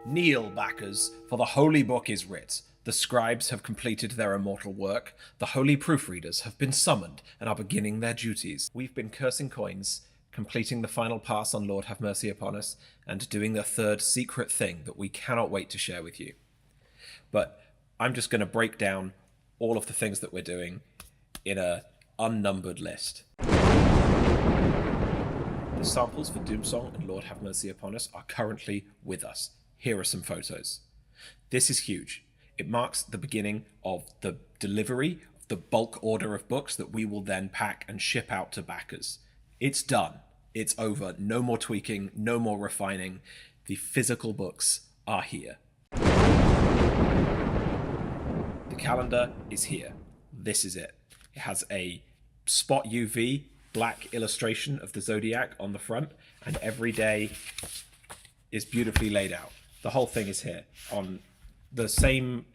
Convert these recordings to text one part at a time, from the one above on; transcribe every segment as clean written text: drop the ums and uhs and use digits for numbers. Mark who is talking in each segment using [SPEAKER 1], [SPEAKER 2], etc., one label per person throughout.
[SPEAKER 1] Kneel, backers, for the holy book is writ. The scribes have completed their immortal work. The holy proofreaders have been summoned and are beginning their duties. We've been cursing coins, completing the final pass on Lord Have Mercy Upon Us, and doing a third secret thing that we cannot wait to share with you. But I'm just going to break down all of the things that we're doing in a unnumbered list. The samples for Doomsong and Lord Have Mercy Upon Us are currently with us. Here are some photos. This is huge. It marks the beginning of the delivery of the bulk order of books that we will then pack and ship out to backers. It's done. It's over. No more tweaking, no more refining. The physical books are here. The calendar is here. This is it. It has a spot UV black illustration of the zodiac on the front, and every day is beautifully laid out. The whole thing is here on the same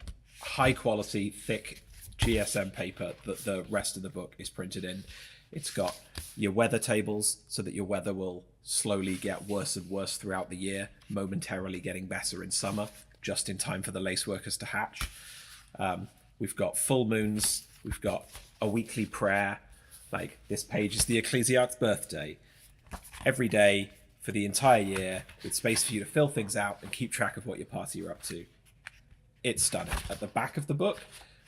[SPEAKER 1] high quality, thick GSM paper that the rest of the book is printed in. It's got your weather tables so that your weather will slowly get worse and worse throughout the year, momentarily getting better in summer, just in time for the lace workers to hatch. We've got full moons, we've got a weekly prayer, like this page is the Ecclesiarch's birthday. Every day for the entire year, with space for you to fill things out and keep track of what your party are up to. It's stunning. At the back of the book,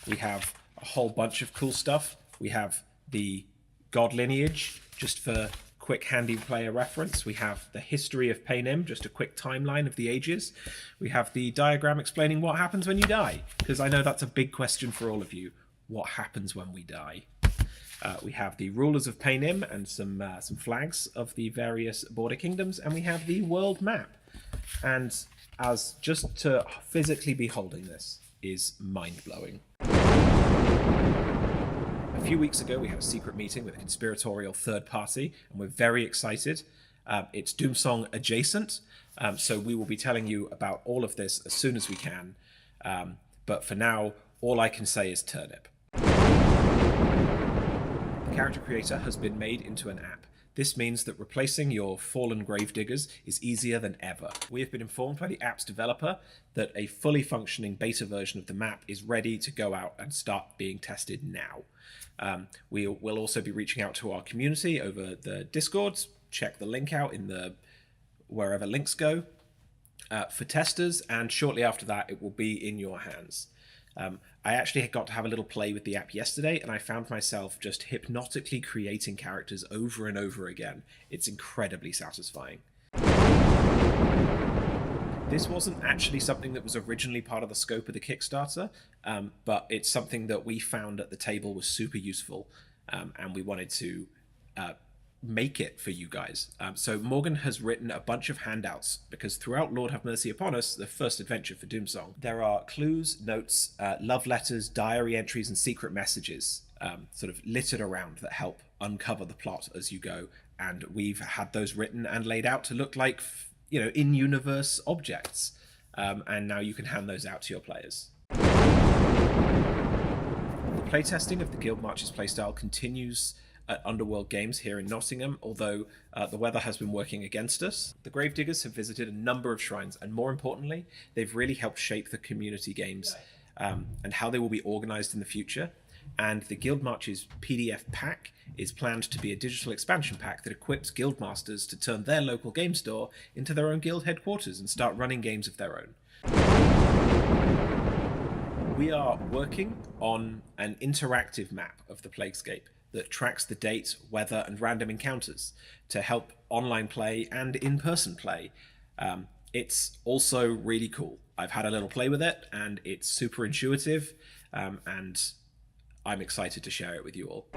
[SPEAKER 1] we have a whole bunch of cool stuff. We have the god lineage, just for quick handy player reference. We have the history of Panem, just a quick timeline of the ages. We have the diagram explaining what happens when you die, because I know that's a big question for all of you. What happens when we die? We have the rulers of Panem and some flags of the various border kingdoms, and we have the world map. And as just to physically be holding this is mind-blowing. A few weeks ago, we had a secret meeting with a conspiratorial third party, and we're very excited. It's Doomsong adjacent, so we will be telling you about all of this as soon as we can. But for now, all I can say is turnip. The character creator has been made into an app. This means that replacing your fallen gravediggers is easier than ever. We have been informed by the app's developer that a fully functioning beta version of the map is ready to go out and start being tested now. We will also be reaching out to our community over the Discords. Check the link out in the wherever links go for testers, and shortly after that it will be in your hands. I actually got to have a little play with the app yesterday, and I found myself just hypnotically creating characters over and over again. It's incredibly satisfying. This wasn't actually something that was originally part of the scope of the Kickstarter, but it's something that we found at the table was super useful, and we wanted to make it for you guys. So Morgan has written a bunch of handouts, because throughout Lord Have Mercy Upon Us, the first adventure for Doomsong, there are clues, notes, love letters, diary entries, and secret messages sort of littered around that help uncover the plot as you go. And we've had those written and laid out to look like, in-universe objects. And now you can hand those out to your players. The playtesting of the Guildmarch's playstyle continues at Underworld Games here in Nottingham, although the weather has been working against us. The Gravediggers have visited a number of shrines, and more importantly, they've really helped shape the community games and how they will be organized in the future. And the Guildmarch's PDF pack is planned to be a digital expansion pack that equips Guildmasters to turn their local game store into their own guild headquarters and start running games of their own. We are working on an interactive map of the Plaguescape that tracks the date, weather, and random encounters to help online play and in-person play. It's also really cool. I've had a little play with it, and it's super intuitive, and I'm excited to share it with you all.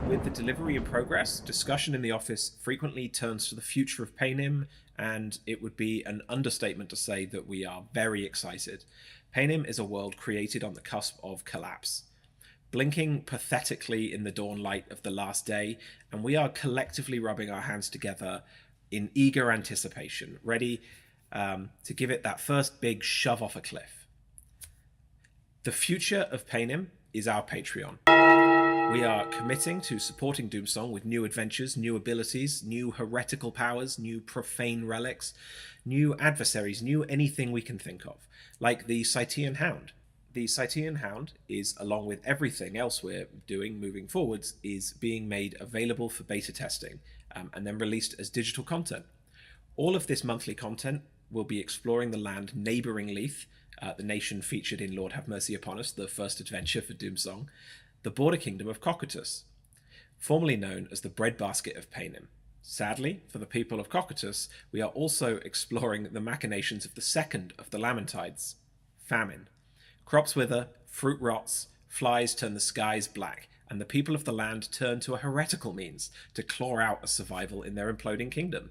[SPEAKER 1] With the delivery in progress, discussion in the office frequently turns to the future of Panem, and it would be an understatement to say that we are very excited. Panem is a world created on the cusp of collapse, blinking pathetically in the dawn light of the last day, and we are collectively rubbing our hands together in eager anticipation, ready to give it that first big shove off a cliff. The future of Panem is our Patreon. We are committing to supporting Doomsong with new adventures, new abilities, new heretical powers, new profane relics, new adversaries, new anything we can think of, like the Cytean Hound. The Cytean Hound is, along with everything else we're doing moving forwards, is being made available for beta testing and then released as digital content. All of this monthly content will be exploring the land neighbouring Leith, the nation featured in Lord Have Mercy Upon Us, the first adventure for Doomsong, the border kingdom of Cocytus, formerly known as the breadbasket of Panem. Sadly, for the people of Cocytus, we are also exploring the machinations of the second of the Lamentides, famine. Crops wither, fruit rots, flies turn the skies black, and the people of the land turn to a heretical means to claw out a survival in their imploding kingdom.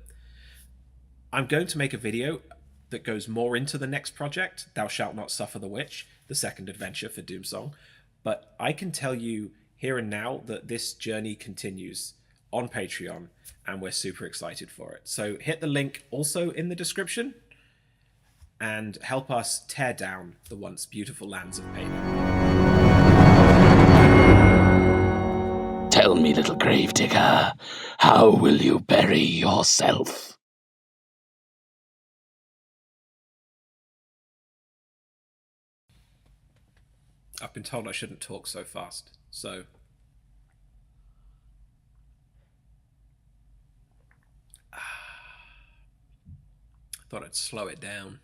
[SPEAKER 1] I'm going to make a video that goes more into the next project, Thou Shalt Not Suffer the Witch, the second adventure for Doomsong, but I can tell you here and now that this journey continues on Patreon, and we're super excited for it. So hit the link also in the description and help us tear down the once beautiful lands of Panem.
[SPEAKER 2] Tell me, little gravedigger, how will you bury yourself?
[SPEAKER 1] I've been told I shouldn't talk so fast, so I thought I'd slow it down.